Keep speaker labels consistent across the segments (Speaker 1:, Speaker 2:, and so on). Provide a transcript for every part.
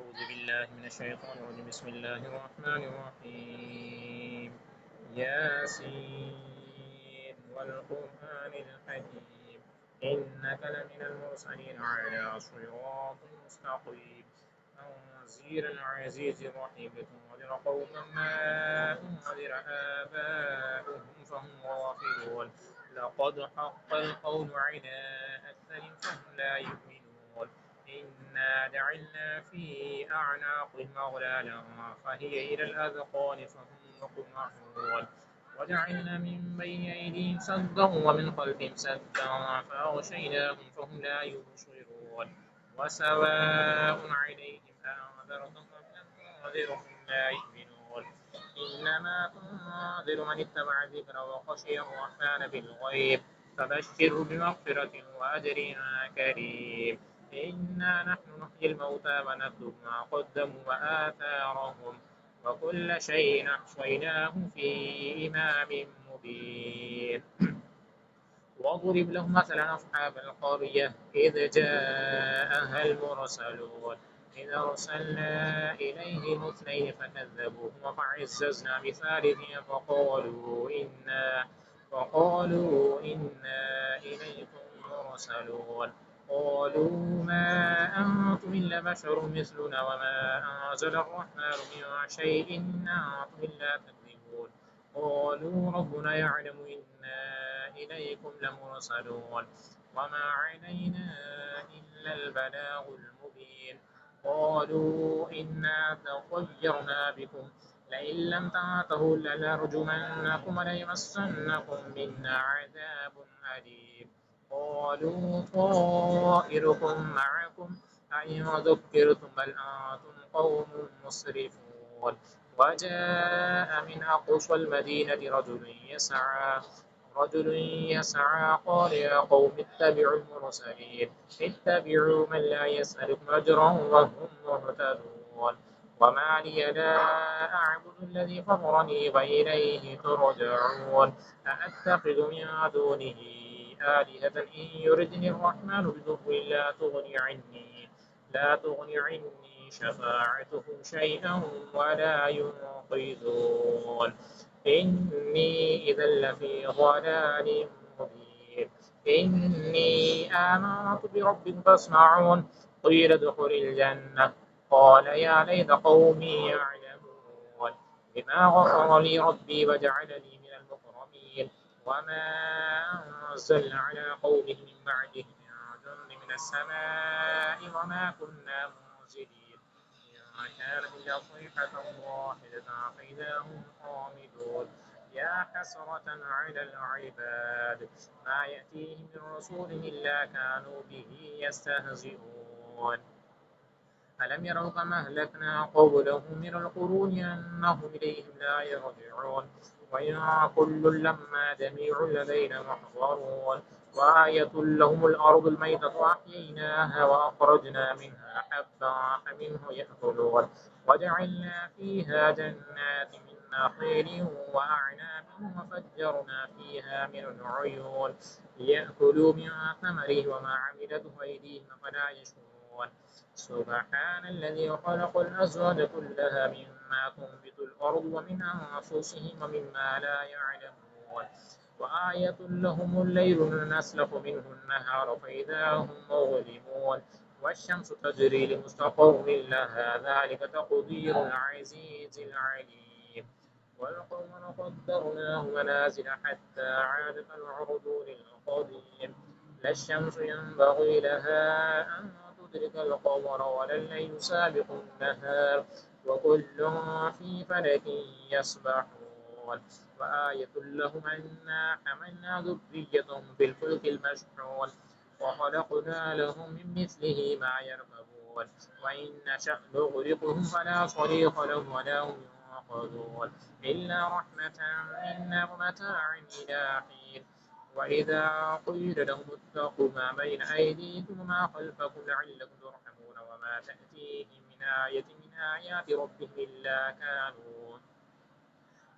Speaker 1: أعوذ بالله من الشيطان الرجيم بسم الله الرحمن الرحيم ياسين والقرآن الحكيم إنك لمن المرسلين على صراط مستقيم تنزيل العزيز الرحيم لتنذر قوما ما أنذر آباؤهم فهم غافلون لقد حق القول على أكثرهم فهم لا يؤمنون إنا جعلنا في أعناقهم أغلالا فهي إلى الأذقان فهم مقمحون وجعلنا من بين أيديهم سدا ومن خلفهم سدا فأغشيناهم فهم لا يبصرون وسواء عليهم أنذرتهم أم لم تنذرهم لا يؤمنون إنما تنذر من اتبع الذكر وخشي الرحمن بالغيب فبشره بمغفرة وأجر كريم إنا نحن نحيي الموتى ونكتب ما قدموا وآثارهم وكل شيء أحصيناه في إمام مبين واضرب لهم مثلا أصحاب القرية إذ جاءها المرسلون إذ أرسلنا إليهم اثنين فكذبوهما فعززنا بثالث فقالوا إنا إليكم مرسلون قالوا ما أنتم إلا بشر مثلنا وما أنزل الرحمن من شيء إن أنتم إلا تكذبون قالوا ربنا يعلم إنا إليكم لمرسلون وما علينا إلا البلاغ المبين قالوا إنا تطيرنا بكم لئن لم تنتهوا لنرجمنكم وليمسنكم منا عذاب أليم قالوا طائركم معكم أئن ذكرتم بل أنتم قوم مسرفون وجاء من أقصى المدينة رجل يسعى قال يا قوم اتبعوا المرسلين اتبعوا من لا يسألكم أجرا وهم مهتدون وما لي لا أعبد الذي فطرني وإليه ترجعون أأتخذ من دونه آلهة إن يردني الرحمن بضر لا تغني عني شفاعتهم شيئا ولا ينقذون إني إذا لفي ضلال مبين إني آمنت بربكم فاسمعون قيل ادخل الجنة قال يا ليت قومي يعلمون بما غفر لي ربي وجعلني من المكرمين وما أنزلنا على قومه من بعده من جند من السماء وما كنا منزلين ما كان إلا صيحة واحدة فإذا هم خامدون يا حسرة على العباد ما يأتيهم من رسول إلا كانوا به يستهزئون ألم يروا كما أهلكنا قبلهم من القرون أنهم إليهم لا يرجعون وإن كل لما جميع لدينا محضرون وآية لهم الأرض الميتة وأحييناها وأخرجنا منها حبا فمنه يأكلون وجعلنا فيها جنات من نخيل وأعناب وفجرنا فيها من العيون ليأكلوا من ثمره وما عملته أيديهم فلا يشكرون سبحان الذي خلق الأزواج كلها مما تنبت الأرض ومن أنفسهم ومما لا يعلمون وآية لهم الليل نسلخ منه النهار فإذا هم مظلمون والشمس تجري لمستقر لها ذلك تقدير العزيز العليم والقمر قدرناه منازل حتى عاد كالعرجون القديم لا الشمس ينبغي لها أن تدرك القمر ولا الليل سابق النهار وكل في فلك يسبحون وآية لهم أنا حملنا ذريتهم في الفلك المشحون وخلقنا لهم من مثله ما يركبون وإن نشأ نغرقهم فلا صريخ لهم ولا هم ينقذون إلا رحمة منا ومتاعا إلى حين وإذا قيل لهم اتقوا ما بين أيديكم وما خلفكم لعلكم ترحمون وما تأتيهم من آية من آيات ربهم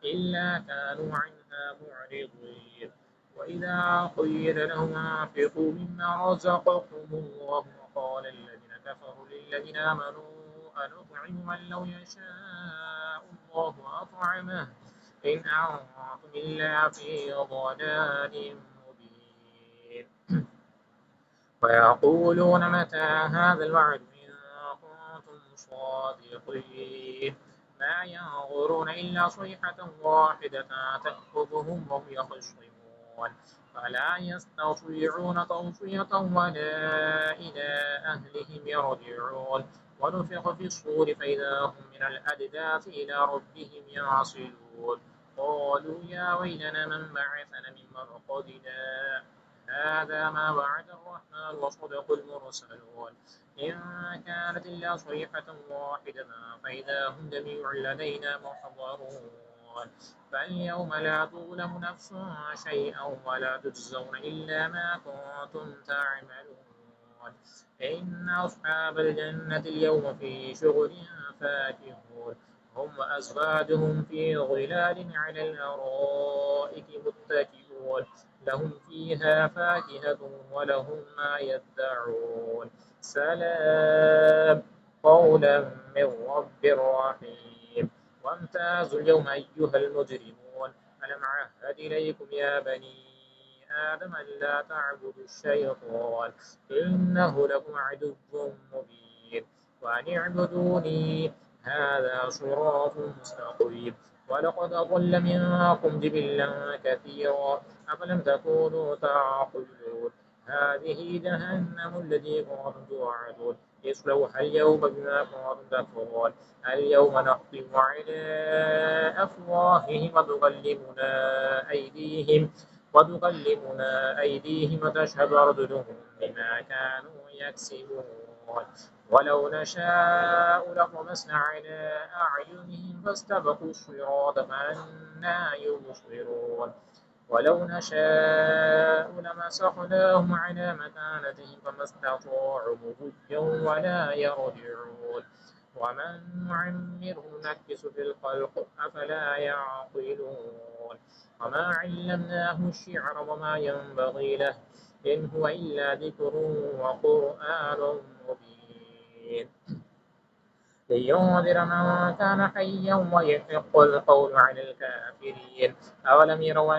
Speaker 1: إلا كانوا عنها معرضين وإذا قيل لهم أنفقوا مما رزقكم الله قال الذين كفروا للذين آمنوا أنطعم من لو يشاء الله أطعمه إن أنتم إلا في ضلال مبين ويقولون متى هذا الوعد إن كنتم صادقين ما ينظرون إلا صيحة واحدة تأخذهم وهم يخصمون فلا يستطيعون توصية ولا إلى أهلهم يرجعون ونفخ في الصور فإذا هم من الأجداث إلى ربهم ينصلون قالوا يا ويلنا من بعثنا من مرقدنا هذا ما وعد الرحمن وصدق المرسلون إن كانت إلا صيحة واحدة فإذا هم جميع لدينا محضرون فاليوم لا تظلم نفس شيئا ولا تجزون إلا ما كنتم تعملون إن أصحاب الجنة اليوم في شغل فاكهون هم وأزواجهم في ظلال على الأرائك متكئون لهم فيها فاكهة ولهم ما يدعون سلام قولا من رب رحيم وامتازوا اليوم أيها المجرمون ألم عهد إليكم يا بني آدم ألا تعبدوا الشيطان إنه لكم عدو مبين وأن اعبدوني هذا صراط مستقيم ولقد أضل منكم جبلا كثيرا أفلم تكونوا تعقلون هذه جهنم التي كنتم توعدون اصلوها اليوم بما كنتم تكفرون اليوم نختم على أفواههم وتكلمنا أيديهم وتشهد أرجلهم بما كانوا يكسبون ولو نشاء لطمسنا على أعينهم فاستبقوا الصراط فأنى يبصرون ولو نشاء لمسخناهم على مكانتهم فما استطاعوا مضيا ولا يرجعون ومن نعمره نكس في الخلق أفلا يعقلون وما علمناه الشعر وما ينبغي له إن هو إلا ذكر وقرآن مبين لينذر من كان حيا ويحق القول على الكافرين أولم يروا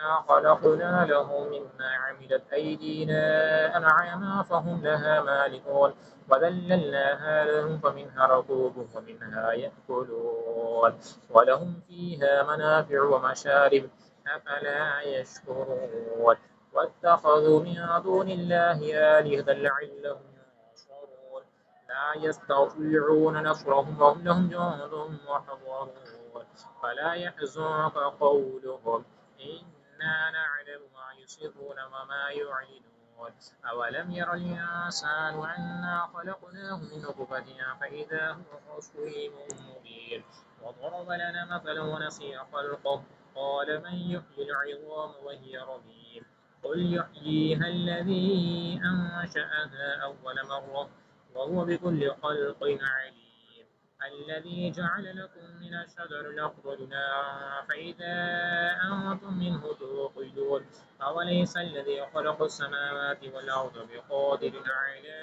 Speaker 1: أنا خلقنا له مما عملت أيدينا أنعاما فهم لها مالكون وذللناها لهم فمنها ركوبهم ومنها يأكلون ولهم فيها منافع ومشارب أفلا يشكرون واتخذوا من دون الله آلهة لعلهم ينصرون لا يستطيعون نصرهم وهم لهم جند محضرون فلا يحزنك قولهم إنا نعلم ما يسرون وما يعلنون أولم ير الإنسان أنا خلقناه من نطفة فإذا هو خصيم مبين وضرب لنا مثلا ونسي خلقه قال من يحيي العظام وهي رميم قل يحييها الذي أنشأها أول مرة وهو بكل خلق عليم الذي جعل لكم من الشجر الأخضر نارا فإذا أنتم منه توقدون أوليس الذي خلق السماوات والأرض بقادر على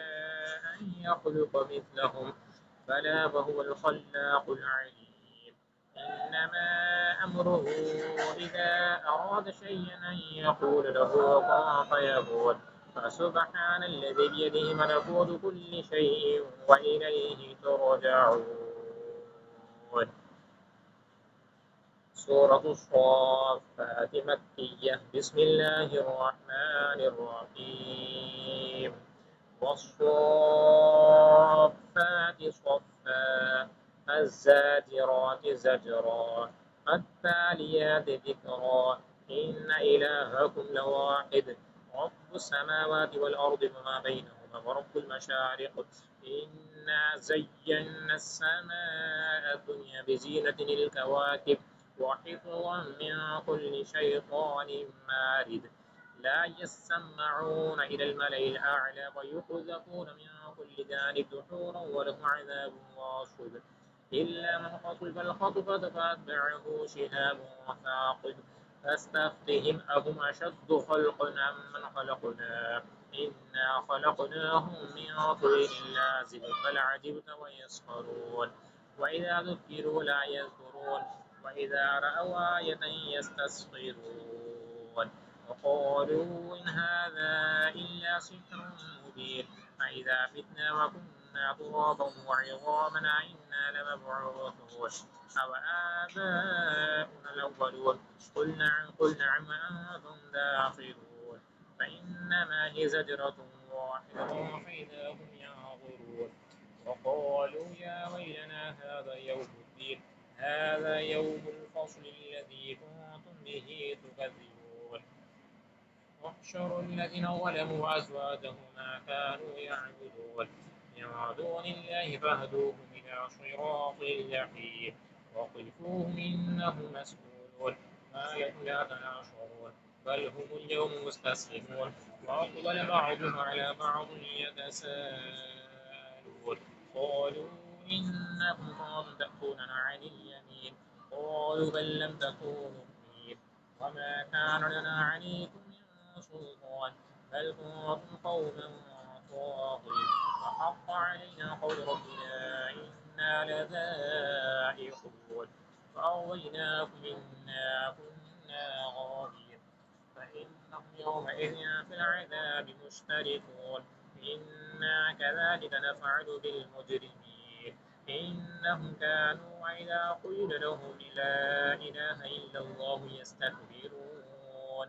Speaker 1: أن يخلق مثلهم بلى وهو الخلاق العليم إنما أمره إذا أراد شيئا أن يقول له كن فيكون فسبحان الذي بيده ملكوت كل شيء وإليه ترجعون سورة الصافات مكية بسم الله الرحمن الرحيم والصافات صفا الزاجرات زجرا التاليات ذكرا إن إلهكم لواحد رب السماوات والأرض وما بينهما ورب المشارق إنا زينا السماء الدنيا بزينة الكواكب وحفظا من كل شيطان مارد لا يسمعون إلى الملأ الأعلى ويقذفون من كل جانب دحورا ولهم عذاب واصب إلا من خطف الخطفة فأتبعه شهاب ثاقب فاستفتهم أهم أشد خلقا أم من خلقنا إنا خلقناهم من طين لازب بل عجبت ويسخرون وإذا ذكروا لا يذكرون وإذا رأوا آية يستسخرون وقالوا إن هذا إلا سحر مبين أإذا متنا وكنا ترابا وعظاما أإنا لمبعوثون أو آباؤنا الأولون قل نعم وأنتم داخلون فإنما هي زجرة واحدة فإذا هم ينظرون وقالوا يا ويلنا هذا يوم الدين هذا يوم الفصل الذي كنتم به تكذبون واحشروا الذين ظلموا أزواجهم ما كانوا يعبدون من دون الله فاهدوهم إلى صراط الجحيم وقفوهم إنهم مسؤولون ما لكم لا تناصرون بل هم اليوم مستسلمون وأقبل بعضهم على بعض يتساءلون قالوا إنكم كنتم تأتوننا عن اليمين قالوا بل لم تكونوا مؤمنين وما كان لنا عليكم من سلطان بل كنتم قوما طاغين وحق علينا قول ربنا إنا لذائقون فأغويناكم إنا كنا غاوين فإنهم يومئذ في العذاب مشتركون إنا كذلك نفعل بالمجرمين إنهم كانوا إذا قيل لهم لا إله إلا الله يستكبرون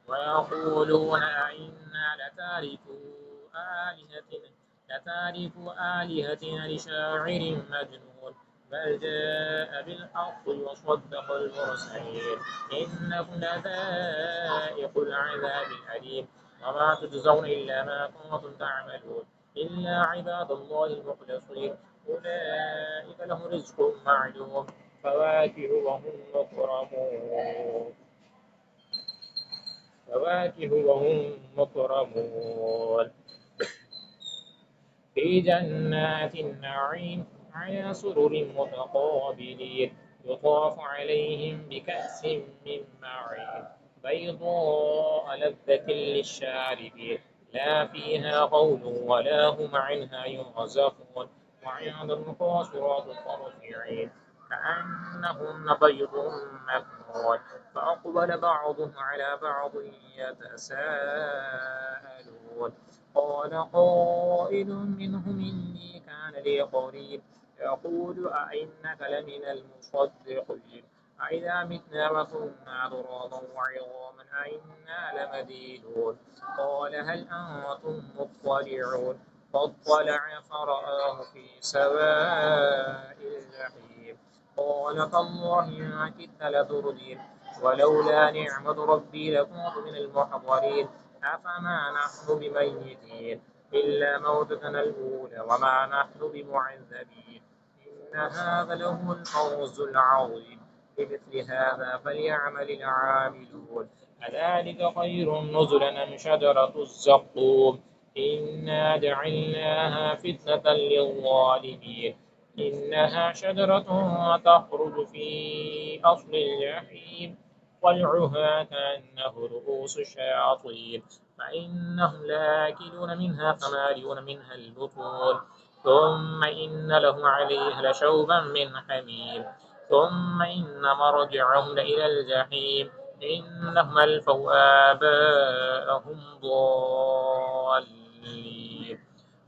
Speaker 1: ويقولون أئنا لتاركو آلهتنا لشاعر مجنون بل جاء بالحق وصدق المرسلين إنكم لذائقو العذاب الأليم وما تجزون إلا ما كنتم تعملون إلا عباد الله المخلصين أولئك لهم رزق معلوم فواكه وهم مكرمون في جنات النعيم على سرر متقابلين يطاف عليهم بكأس من معين بيضاء لذة للشاربين لا فيها غول ولا هم عنها ينزفون وعندهم قاصرات الطرف عين كأنهن بيض مكنون فأقبل بعضهم على بعض يتساءلون قال قائل منهم إني كان لي قريب يقول أئنك لمن المصدقين أئذا متنا وكنا ترابا وعظاما أئنا لمدينون قال هل أنتم مطلعون فاطلع فرآه في سواء الجحيم قال تالله إن كدت لتردين ولولا نعمة ربي لكنت من المحضرين أفما نحن بميتين إلا موتتنا الأولى وما نحن بمعذبين إن هذا لهو الفوز العظيم بمثل هذا فليعمل العاملون أذلك خير نزلا أم شجرة الزقوم إنا جعلناها فتنة للظالمين إنها شجرة تخرج في أصل الجحيم طلعها كأنه رؤوس الشياطين فإنهم لآكلون منها فمالئون منها البطون ثم إن لهم عليها لشوبا من حميم ثم إن مرجعهم لإلى الجحيم إنهم ألفوا آباءهم ضالين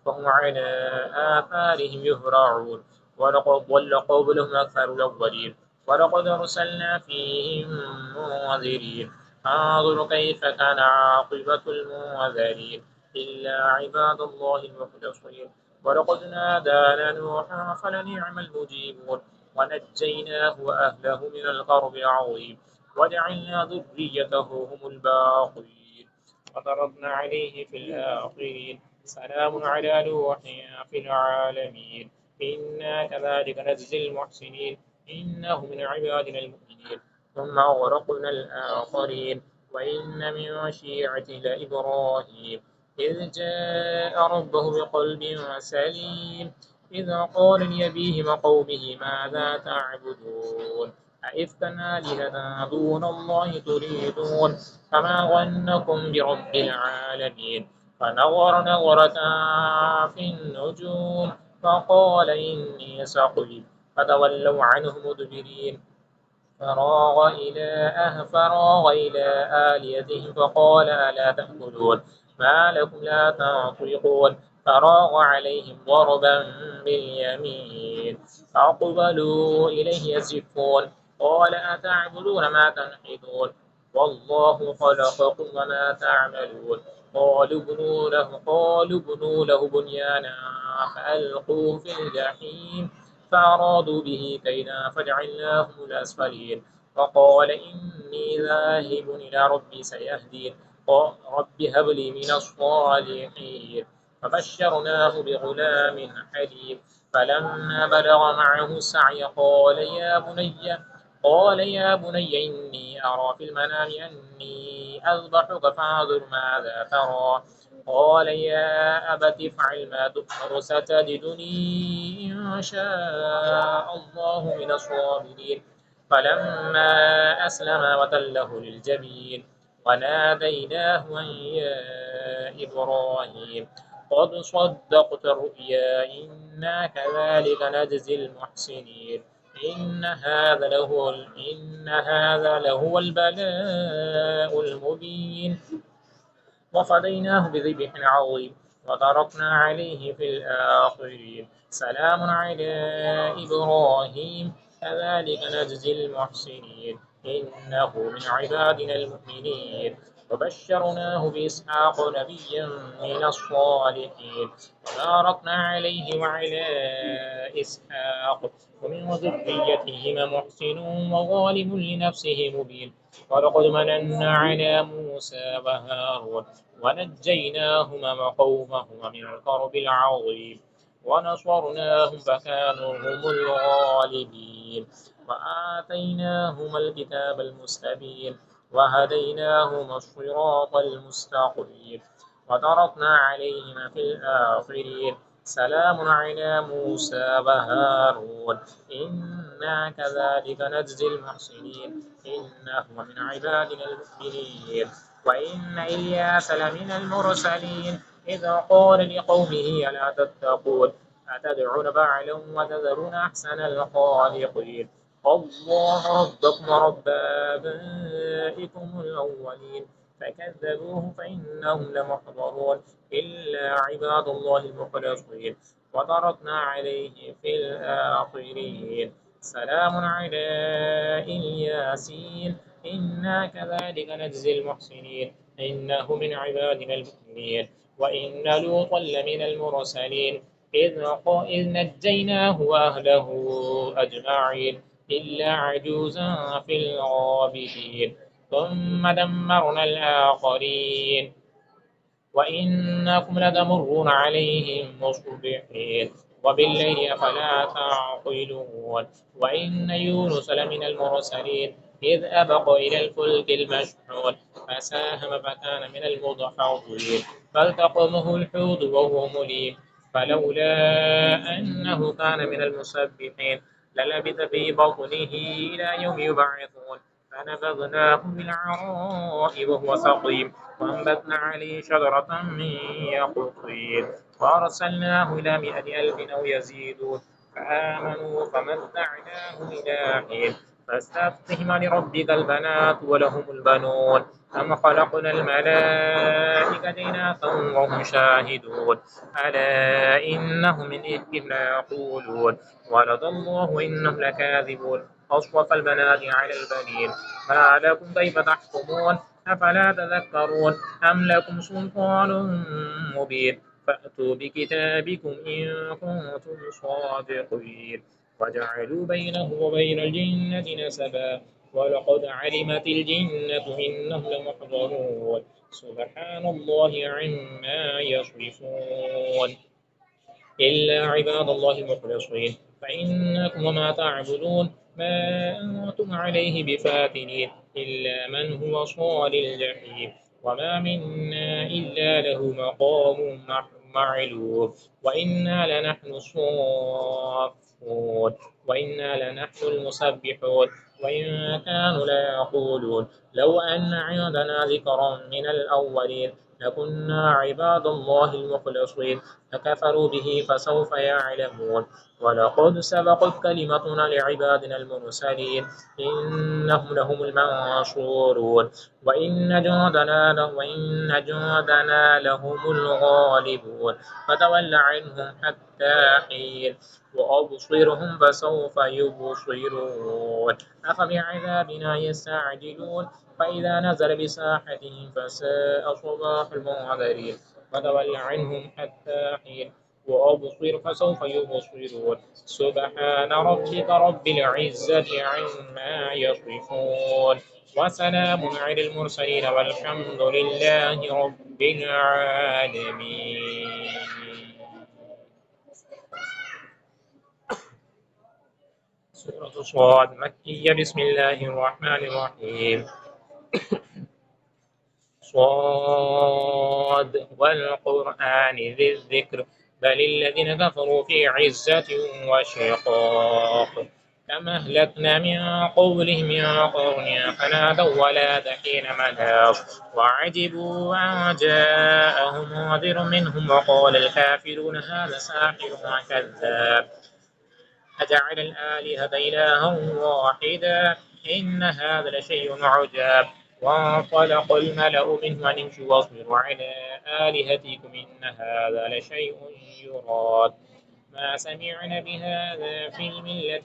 Speaker 1: فهم على آثارهم يهرعون ولقد ضل قبلهم أكثر الأولين ولقد أرسلنا فيهم منذرين فانظر كيف كان عاقبة المنذرين إلا عباد الله المخلصين ولقد نادانا نوح فلنعم المجيبون ونجيناه وأهله من الكرب العظيم وجعلنا ذريته هم الباقين وتركنا عليه في الآخرين سلام على نوح في العالمين إنا كذلك نجزي المحسنين إنه من عبادنا المؤمنين ثم أغرقنا الآخرين وإن من شيعته لإبراهيم إذ جاء ربه بقلب سليم إذ قال لأبيه وقومه ماذا تعبدون أئفكا آلهة دون الله تريدون فما ظنكم برب العالمين فنظر نظرة في النجوم فقال إني سقيم فتولوا عنه مدبرين فراغ إلى آليتهم فقال ألا تأكلون ما لكم لا تنطقون فراغ عليهم ضربا باليمين فأقبلوا إليه يزفون قال أتعبدون ما تنحتون والله خلقكم وما تعملون قالوا ابنوا له بنيانا فألقوه في الجحيم فأرادوا به كيدا فجعلناهم الأسفلين فقال إني ذاهب إلى ربي سيهدين رب هب لي من الصالحين فبشرناه بغلام حليم فلما بلغ معه السعي قال يا بني إني أرى في المنام أني أذبحك فانظر ماذا ترى قال يا أبت افعل ما تؤمر ستجدني إن شاء الله من الصابرين فلما أسلم وتله للجبين وناديناه أن يا إبراهيم قد صدقت الرؤيا إنا كذلك نجزي المحسنين إن هذا لهو البلاء المبين وفديناه بذبح عظيم وتركنا عليه في الآخرين سلام على إبراهيم كذلك نجزي المحسنين إنه من عبادنا المؤمنين وبشرناه بإسحاق نبيا من الصالحين وباركنا عليه وعلى إسحاق ومن ذريتهما محسن وظالم لنفسه مبين ولقد مننا على موسى وهارون ونجيناهما وقومهما من الكرب العظيم ونصرناهم فكانوا هم الغالبين وآتيناهما الكتاب المستبين وهديناهما الصراط المستقيم وتركنا عليهما في الآخرين سلام على موسى وهارون إنا كذلك نجزي المحسنين إنه من عبادنا المؤمنين وإن إلياس لمن المرسلين إذ قال لقومه ألا تتقون أتدعون بعلا وتذرون أحسن الخالقين الله ربكم ورب آبائكم الأولين فكذبوه فإنهم لمحضرون إلا عباد الله المخلصين وتركنا عليه في الآخرين سلام على الياسين إنا كذلك نجزي المحسنين إنه من عبادنا المؤمنين وإن لوطا لمن المرسلين إذ نجيناه وأهله أجمعين إلا عجوزا في الغابرين ثم دمرنا الآخرين وإنكم لتمرون عليهم مصبحين وبالليل أفلا تعقلون وإن يونس لمن المرسلين إذ أبق إلى الفلك المشحون فساهم فكان من المضحضين فالتقمه الحوت وهو مليم فلولا أنه كان من المسبحين للبث في بطنه إلى يوم يبعثون فنبذناه بالعراء وهو سقيم وأنبتنا عليه شجرة من يقطين وأرسلناه إلى 100,000 أو يزيدون فآمنوا فمتعناهم إلى حين فاستفتهم لربك البنات ولهم البنون أم خلقنا الملائكة إناثا وهم شاهدون ألا إنهم من إفكهم ليقولون ولد الله وإنهم لكاذبون أصطفى البنات على البنين ما لكم كيف تحكمون أفلا تذكرون أم لكم سلطان مبين فأتوا بكتابكم إن كنتم صادقين وجعلوا بينه وبين الجنة نسبا ولقد علمت الجنة إنهم لمحضرون سبحان الله عما يصفون إلا عباد الله المخلصين فإنكم وما تعبدون ما أنتم عليه بفاتنين إلا من هو صال الجحيم وما منا إلا له مقام معلوم وإنا لنحن الصافون يصفون وإنا لنحن المسبحون وإن كانوا ليقولون لو أن عندنا ذكرا من الأولين لكنا عباد الله المخلصين فكفروا به فسوف يعلمون ولقد سبقت كلمتنا لعبادنا المرسلين إنهم لهم المنصورون وإن جندنا لهم الغالبون فتول عنهم حتى حين وأبصرهم فسوف يبصرون أفبعذابنا يستعجلون فإذا نزل بساحتهم فساء صباح المنذرين فتول عنهم حتى حين وأبصر فسوف يبصرون سبحان ربك رب العزة عما يصفون وسلام على المرسلين والحمد لله رب العالمين. سورة صاد مكية. بسم الله الرحمن الرحيم. صاد والقرآن ذي الذكر بل الذين كفروا في عزة وشقاق كم أهلكنا من قبلهم من قرن فنادوا ولا حين مناص وعجبوا أن جاءهم منذر منهم وقال الكافرون هذا ساحر كذاب أجعل الآلهة إلها واحدا إن هذا لشيء عجاب وانطلق الملأ منهم أن امشوا واصبروا على آلهتكم إن هذا لشيء يراد ما سمعنا بهذا في الملة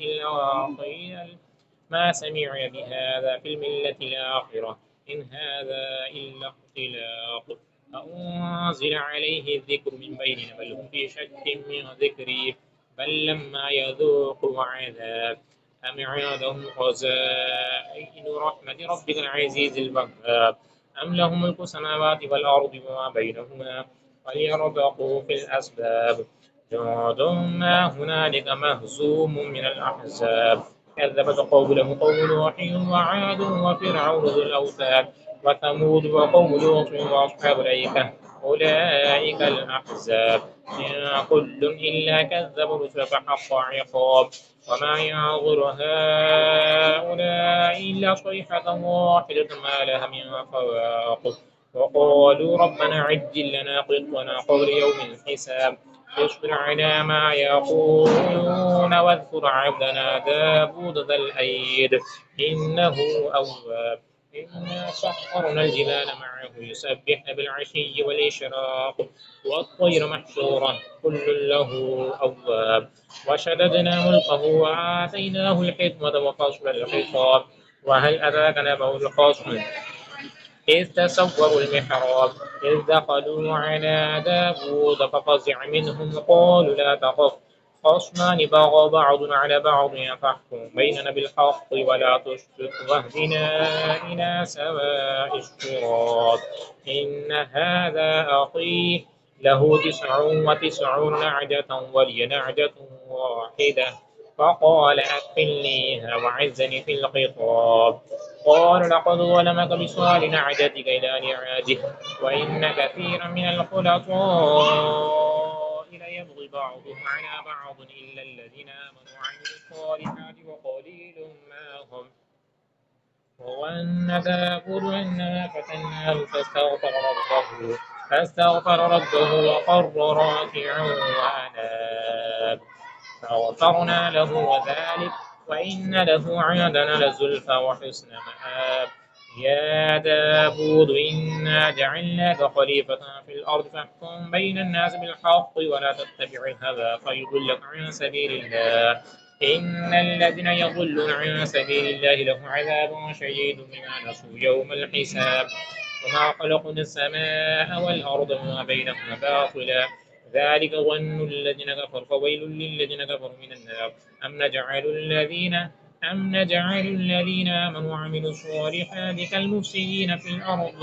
Speaker 1: الآخرة إن هذا إلا اختلاق أنزل عليه الذكر من بيننا بل هم في شك من ذكري بل لما يذوقوا عذاب أم عندهم خزائن رحمة ربك العزيز الوهاب أم لهم ملك السماوات والأرض وما بينهما فليرتقوا في الأسباب جند ما هنالك مهزوم من الأحزاب كذبت قومهم قوم نوح وعاد وفرعون ذو الأوتاد وثمود وقوم لوط وأصحاب الأيكة أولئك الأحزاب إن كل إلا كذب الرسل فحق عقاب وما ينظر هؤلاء إلا صيحة واحدة ما لها من فواق وقالوا ربنا عجل لنا قطنا قبل يوم الحساب اصبر على ما يقولون واذكر عبدنا داود ذا الأيد إنه أواب إنا سخرنا الجبال معه يسبحن بالعشي والإشراق والطير محشورة كل له أواب وشددنا ملكه وآتيناه الحكمة وفصل الخطاب وهل أتاك نبأ الخصم إذ تسوروا المحراب إذ دخلوا على داود ففزع منهم قالوا لا تخف خصمان بغى بعض على بعض فاحكم بيننا بالحق ولا تشرك واهدنا إلى سواء الصراط إن هذا أخي له 99 نعجة ولي نعجة واحدة فقال أكفلنيها وعزني في الخطاب قال لقد ظلمك بسؤال نعجتك إلى نعاجه وإن كثيرا من الخلطاء ليبغي بعضهم على بعض إلا الذين آمنوا وعملوا الصالحات وقليل ما هم وأن داود إنا فتناه فاستغفر ربه وقر راكعا وأناب فغفرنا له وذلك وإن له عندنا لزلفى وحسن مآب يا داود إنا جعلناك خليفة في الأرض فاحكم بين الناس بالحق ولا تتبع الهوى فيضلك عن سبيل الله إن الذين يضلون عن سبيل الله لهم عذاب شديد بما نسوا يوم الحساب وما خلقنا السماء والأرض وما بينهما باطلا ذلك ظن الذين كفروا فويل للذين كفروا من النار أم نجعل الذين آمنوا وعملوا الصالحات كالمفسدين في الأرض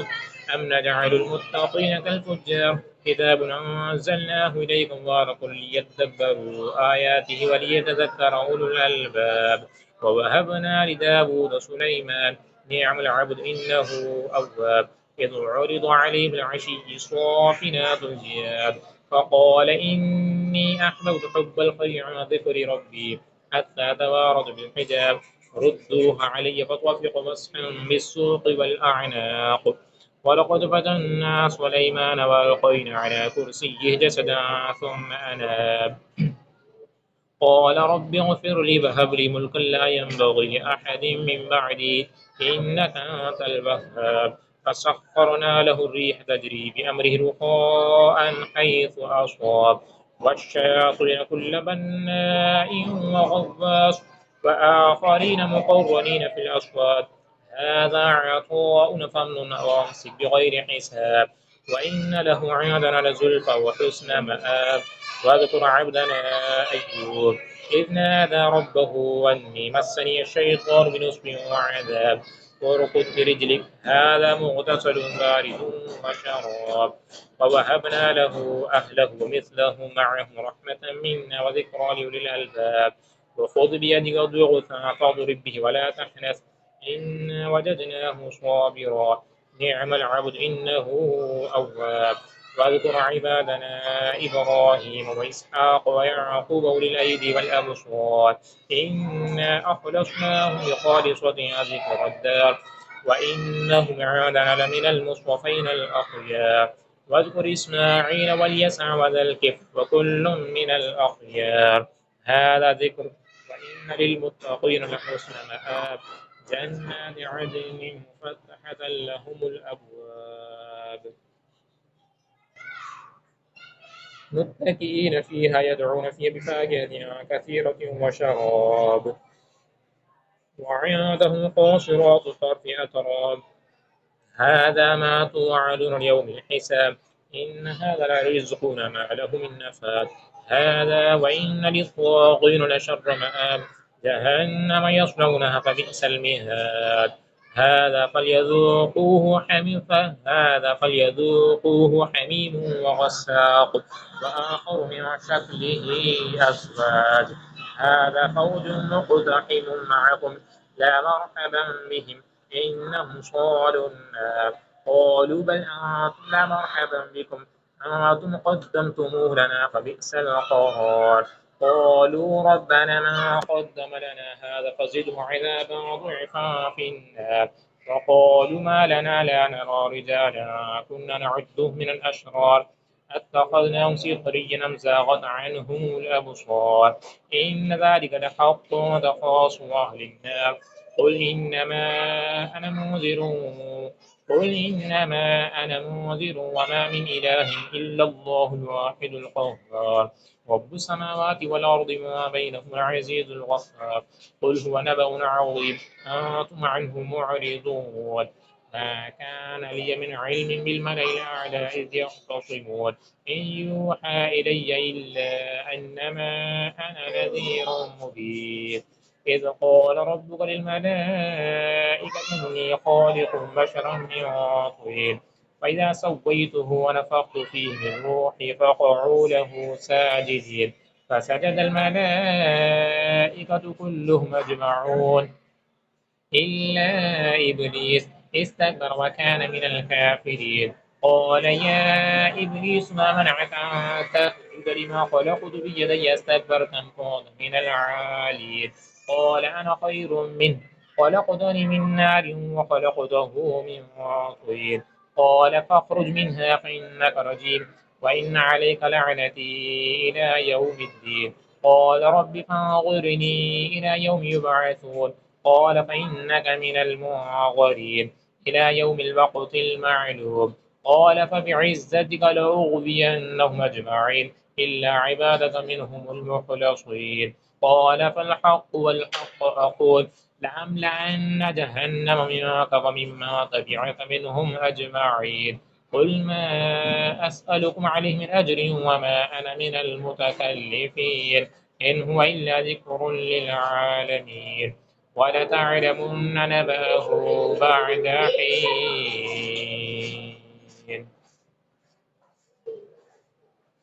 Speaker 1: أم نجعل المتقين كالفجار كتاب أنزلناه إليكم مبارك ليدبروا آياته وليتذكر أولو الألباب ووهبنا لداود سليمان نعم العبد إنه أواب إذ عرض عليه بالعشي صافنات الجياد فقال إني أحببت حب الخير عن ذكر ربي حتى توارد بالحجاب ردوها علي فطفق مسحا بالسوق والأعناق ولقد فتنا سليمان وألقينا على كرسيه جسدا ثم أناب قال رب اغفر لي وهب لي ملكا لا ينبغي لأحد من بعدي إنك أنت الوهاب فسخرنا له الريح تجري بأمره رخاء حيث أصاب والشياطين كل بناء وغواص وآخرين مقرنين في الأصوات هذا عطاؤنا فامنن أو أمسك بغير حساب وإن له عندنا لزلفى وحسن مآب واذكر عبدنا أيوب إذ نادى ربه أني مسني الشيطان بنصب وعذاب واركض برجلك هذا مغتسل بارد وشراب ووهبنا له أهله مثله معهم رحمة منا وذكرى لأولي الألباب وخذ بيدك ضغثا فاضرب به ولا تحنث إنا وجدناه صابرا نعم العبد إنه أواب واذكر عبادنا إبراهيم وإسحاق ويعقوب أولي الأيدي والأبصار إنا أخلصناهم بخالصة ذكر الدار وإنهم عندنا لمن المصطفين الأخيار واذكر إسماعيل واليسع وذا الكفر وكل من الأخيار هذا ذكر وإن للمتقين لحسن مآب جنات عدن مفتحة لهم الأبواب متكئين فيها يدعون فيها بفاكهة كثيرة وشراب وعندهم قاصرات الطرف أتراب هذا ما توعدون اليوم الحساب إن هذا لرزقنا ما له من نفاد هذا وإن للطاغين لشر مآب جهنم يصلونها فبئس المهاد هذا فليذوقوه حميم وغساق وآخر من شكله أزواج هذا فوج مقتحم معكم لا مرحبا بهم إنهم صالوا النار قالوا بل أنتم لا مرحبا بكم أنتم قدمتموه لنا فبئس القرار قالوا ربنا ما قدم لنا هذا فزده عذابا ضعفا في النار وقالوا ما لنا لا نرى رجالا كنا نعده من الأشرار اتخذناهم سخريا أم زاغت عنهم الأبصار إن ذلك لحق تخاصم أهل النار قل إنما أنا منذر وما من إله إلا الله الواحد القهار رب السماوات والأرض وما بينهما العزيز الغفار قل هو نبأ عظيم أنتم عنه معرضون ما كان لي من علم بالملأ الأعلى إذ يختصمون إن يوحى إلي إلا أنما أنا نذير مبين إذ قال ربك للملائكة إني خالق بشرا من طين فإذا سويته ونفخت فيه من روحي فقعوا له ساجدين فسجد الملائكة كلهم أجمعون إلا إبليس استكبر وكان من الكافرين قال يا إبليس ما منعك أن تسجد لما خلقت بيدي استكبرت أم كنت من العالين قال أنا خير منه خلقتني من نار وخلقته من طين قال فاخرج منها فإنك رجيم وإن عليك لعنتي إلى يوم الدين قال رب فانظرني إلى يوم يبعثون قال فإنك من المنظرين إلى يوم الوقت المعلوم قال فبعزتك لأغوينهم أجمعين إلا عبادك منهم المخلصين قال فالحق والحق أقول لأملأن جهنم منك وممن تبعك منهم أجمعين قل ما أسألكم عليه من أجر وما أنا من المتكلفين إن هو إلا ذكر للعالمين ولتعلمن نبأه بعد حين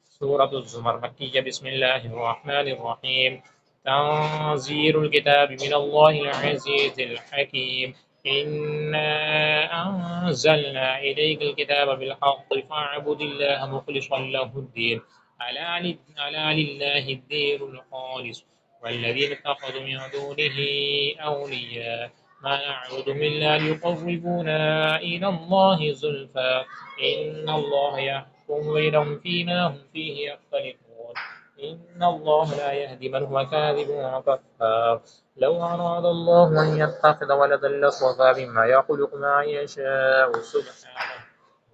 Speaker 1: سورة الزمر مكية بسم الله الرحمن الرحيم تنزيل الكتاب من الله العزيز الحكيم إنا أنزلنا إليك الكتاب بالحق فاعبد الله مخلصا له الدين ألا لله الدين الخالص والذين اتخذوا من دونه أولياء ما نعبدهم إلا ليقربونا إلى الله زلفى إن الله يحكم بينهم فيما هم فيه يختلفون إن الله لا يهدي من هو كاذب وكفار لو أراد الله أن يتخذ ولدا لاصطفى مما يخلق ما يشاء سبحانه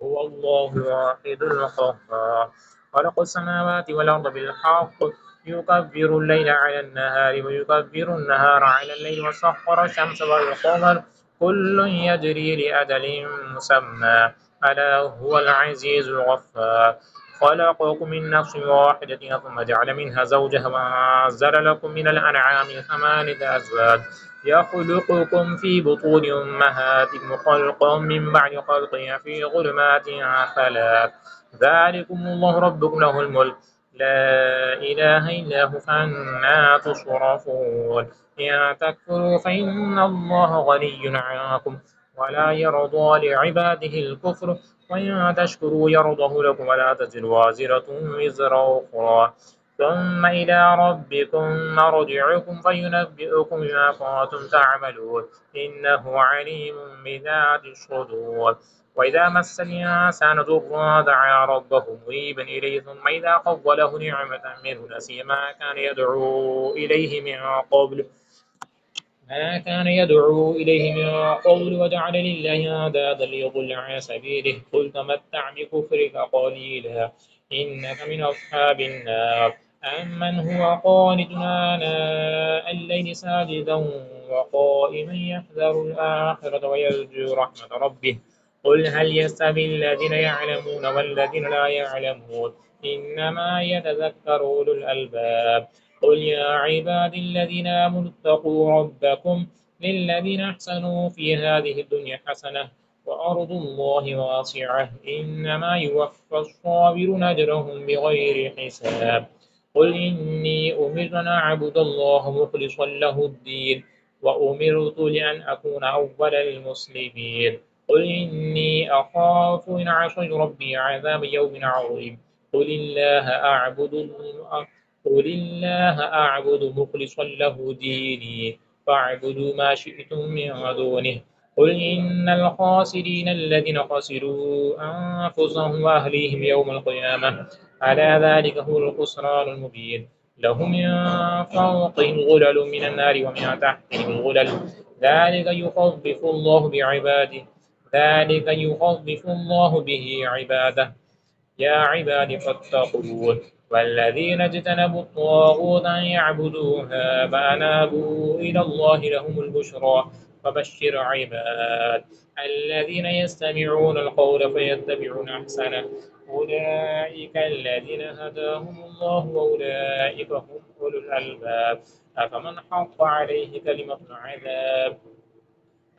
Speaker 1: هو الله الواحد القهار خلق السماوات والأرض بالحق يكبر الليل على النهار ويكبر النهار على الليل وسخر الشمس والقمر كل يجري لأجل مسمى ألا هو العزيز الغفار خلقكم من نفس واحدة ثم جعل منها زوجها وأنزل لكم من الأنعام ثمانية أزواج يخلقكم في بطون أمهاتكم خلقا من بعد خلق في ظلمات ثلاث ذلكم الله ربكم له الملك لا إله إلا هو فأنا تصرفون إن تكفروا فإن الله غني عنكم ولا يرضى لعباده الكفر وإن تشكروا يرضه لكم ولا تزر وازرة وزر أخرى ثم إلى ربكم مرجعكم فينبئكم بما كنتم تعملون إنه عليم بذات الصدور وإذا مس الإنسان ضر دعا ربه منيبا إليه ثم إذا خوله نعمة منه نسي ما كان يدعو إليه من قبل وجعل لله أندادا ليضل عن سبيله قل تمتع بكفرك قليلا إنك من أصحاب النار أمن هو قانت آناء الليل ساجدا وقائما يحذر الآخرة ويرجو رحمة ربه قل هل يستوي الذين يعلمون والذين لا يعلمون إنما يتذكر أولو الألباب قل يا عبادي الذين آمنوا اتقوا ربكم للذين أحسنوا في هذه الدنيا حسنة وأرض الله واسعة إنما يوفى الصابرون أجرهم بغير حساب قل إني أمرت أن أعبد الله مخلصا له الدين وأمرت لأن أكون أول المسلمين قل إني أخاف إن عصيت ربي عذاب يوم عظيم قل الله أعبد مخلصا له ديني فاعبدوا ما شئتم من دونه قل إن الخاسرين الذين خسروا أنفسهم وأهليهم يوم القيامة ألا ذلك هو الخسران المبين لهم من فوقهم غلل من النار ومن تحتهم غلل ذلك يخفف الله به عباده يا عباد فاتقون والذين اجتنبوا الطاغوت أن يعبدوها فأنابوا إلى الله لهم البشرى فبشر عباد الذين يستمعون القول فيتبعون أحسنه أولئك الذين هداهم الله وأولئك هم أولو الألباب أفمن حق عليه كلمة العذاب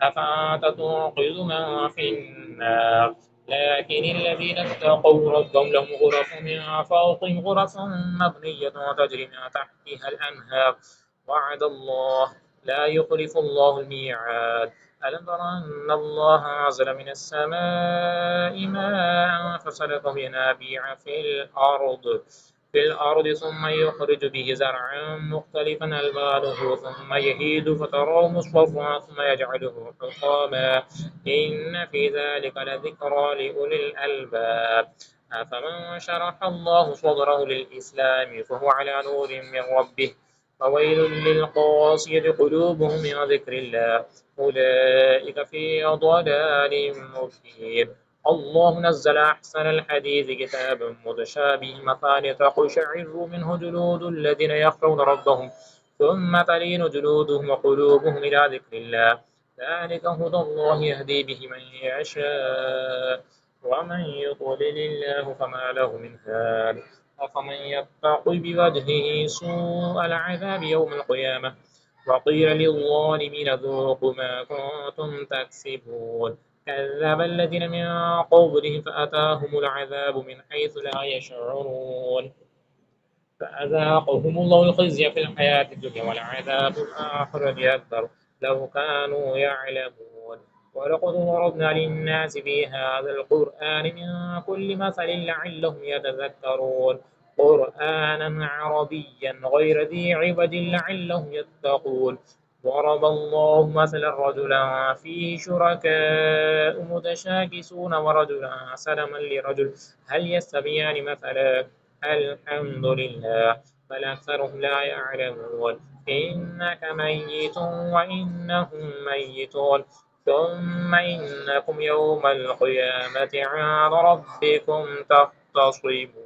Speaker 1: أفأنت تنقذ من في النار لكن الذين اتقوا ربهم لهم غرف من فوقهم غرف مبنية تجري من تحتها الأنهار وعد الله لا يخلف الله الميعاد ألم تر أن الله أنزل من السماء ماء فسلكه ينابيع في الأرض ثم يخرج به زرعا مختلفا ألوانه ثم يهيد فتراه مصفرا ثم يجعله حطاما إن في ذلك لذكرى لأولي الألباب أفمن شرح الله صدره للإسلام فهو على نور من ربه فويل للقاسية قلوبهم من ذكر الله أولئك في ضلال مبين الله نزل أحسن الحديث كتابا متشابه مثاني تقشعر منه جلود الذين يخشون ربهم ثم تلين جلودهم وقلوبهم إلى ذكر الله ذلك هدى الله يهدي به من يشاء ومن يضلل الله فما له من هاد أفمن يتقي بوجهه سوء العذاب يوم القيامة وقيل للظالمين ذوقوا ما كنتم تكسبون كذب الذين من قبلهم فأتاهم العذاب من حيث لا يشعرون فأذاقهم الله الخزي في الحياة الدنيا والعذاب الآخرة أكبر لو كانوا يعلمون ولقد ضربنا للناس في هذا القرآن من كل مثل لعلهم يتذكرون قرآنا عربيا غير ذي عوج لعلهم يتقون ضرب الله مثلا رجلا فيه شركاء متشاكسون ورجلا سلما لرجل هل يستويان مثلا الحمد لله بل أكثرهم لا يعلمون إنك ميت وإنهم ميتون ثم إنكم يوم القيامة عند ربكم تختصمون